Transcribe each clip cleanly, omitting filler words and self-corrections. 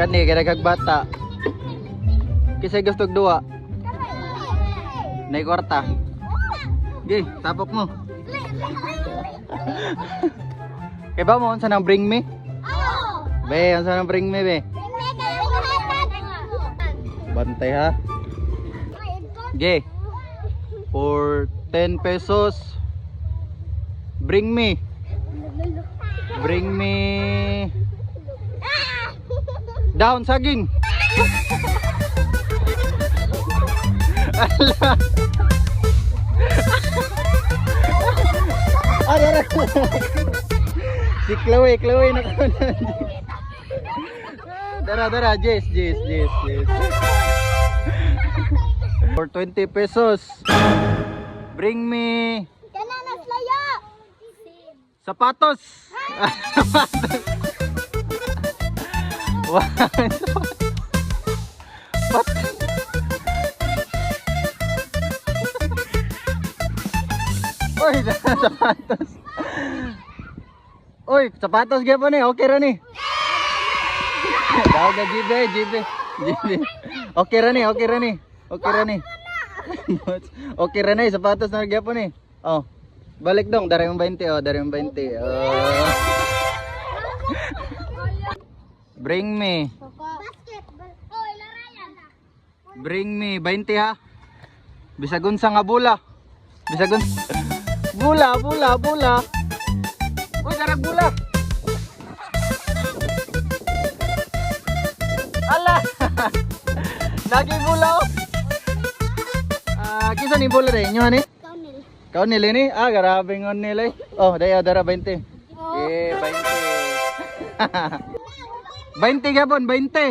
Kani kaya kagbata. Kisay gusto duwa. Nay kwarta. Gi, tapok mo. Kaya ba mo unsa nang bring me? Be, unsa nang bring me be? Bantay ha. Gi. For 10 pesos. Bring me. Bring me down saging. Allah. Ada. Si Chloe nak. Dara, Jess. For 20 pesos. Bring me sapatos. Wah. Oy, sapatos. Oy, sapatos gyapon ni, okay ra ni. Daw ga jibe. Okay ra ni. Okay ra ni, sapatos na gyapon ni. Oh. Balik dong, dari yung 20 oh, dari yung 20. Oh. Bring me. Bring me 20 ha. Bisagon sa nga bula. Bisagon. Bula. Uy, darag bula. Ala. Lagi bula oh. Kisa ni bula rin nyo ni? Kau nilai ni? Grabe ngon nilai. Oh, daya dara 20. 20. 20 gapon, 20.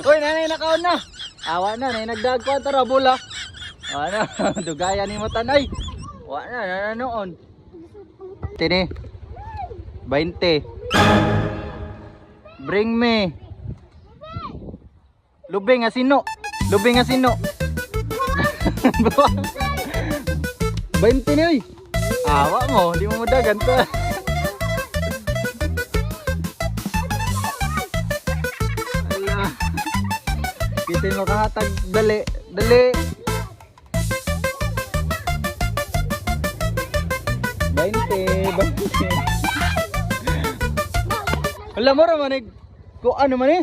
Uy, nanay nakaon na. Awa na, nanay nagdagko tara bula. Ano, dugaya ni mo tanay. Wa na noon. Tini. 20. Bring me. Lubing asino. 20 ni oy. Awa mo, di mo madagan to. Ala. Kita mo kahatag dali. 20. Alam mo ra manig ko ano man eh?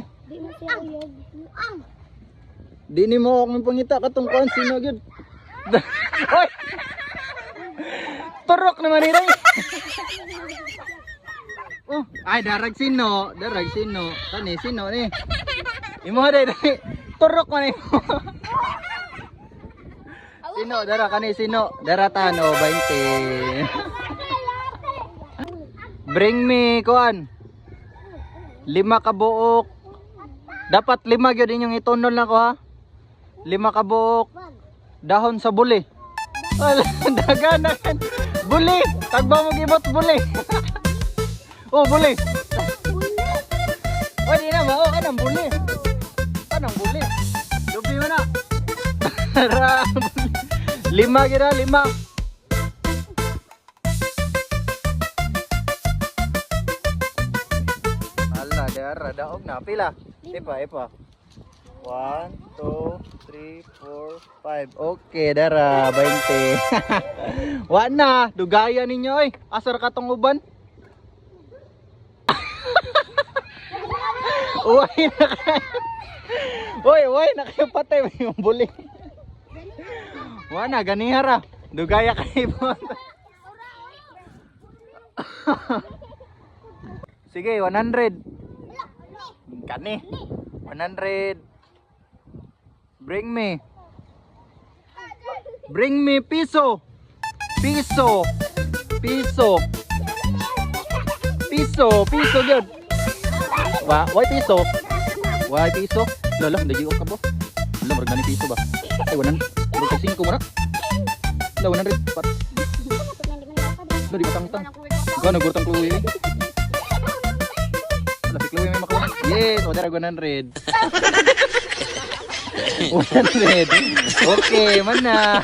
Di ni mo akong pangita katong kuan sino gyud. Oy. Turok naman ni ray. Oh, ay darag sino. Kani sino ni? Imo day. Turok man ni. Sino dara kani sino? Daratan o 20. Bring me kuan. 5 ka buok. Dapat 5 gyud inyong itunol na ko ha. 5 ka buok. Dahon sa buli. Daganan. Buli. Tagba mo gibot buli. Oh, buli. Oh, di na ba? Oh, kanang buli. Lubi mo na. 5 gira, 5. Ala, dara daog na pila. Ipa. 1, 2, 3, 4, 5. Okay, dara 20. Wa na, dugaya ninyo oy. Asar ka tong uban. Uy na kayo. Uy, na kayo patay yung buli. Wa na, ganihara. Dugaya kayo po. Sige, 100. Kani. 100. Bring me piso good. Why piso? Lala, hindi ko ka po. Lala, marag na ni piso ba? Ay, 100. 5 marak. Lala, 100. Pat. Lala, di matang-tang. Gano'n, gurtang kluwi. Lala, si kluwi may makuha. Yes, o, dara 100. 100. Okay, man na.